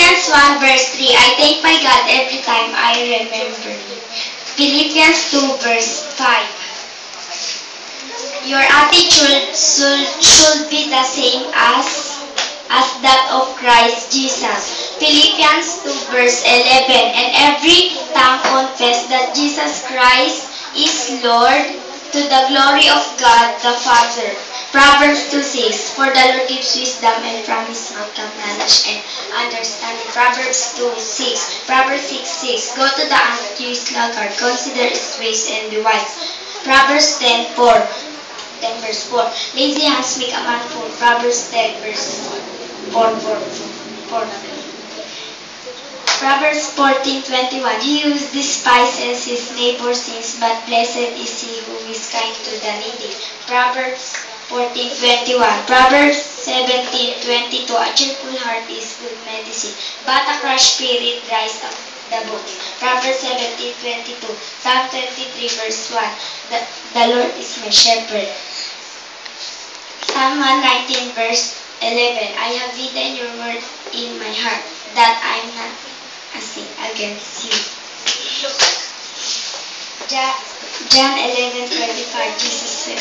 Philippians 1 verse 3, I thank my God every time I remember you. Philippians 2 verse 5, your attitude should be the same as that of Christ Jesus. Philippians 2 verse 11, and every tongue confess that Jesus Christ is Lord to the glory of God the Father. Proverbs 2:6, for the Lord gives wisdom and from his mouth come knowledge and understanding. Proverbs 2:6, Proverbs 6:6, go to the unjust sluggard, consider his ways and be wise. Proverbs 10:4, 10 verse 4, lazy hands make a man fool. Proverbs 10 verse 4, 4. Proverbs 14:21, he who despises his neighbor's sins, but blessed is he who is kind to the needy. Proverbs 14:21. Proverbs 17:22, a cheerful heart is good medicine, but a crushed spirit dries up the bones. Proverbs 17:22. Psalm 23 verse 1, the Lord is my shepherd. Psalm 119 verse 11, I have hidden your word in my heart, that I am not sin against you. John 11:25, Jesus said,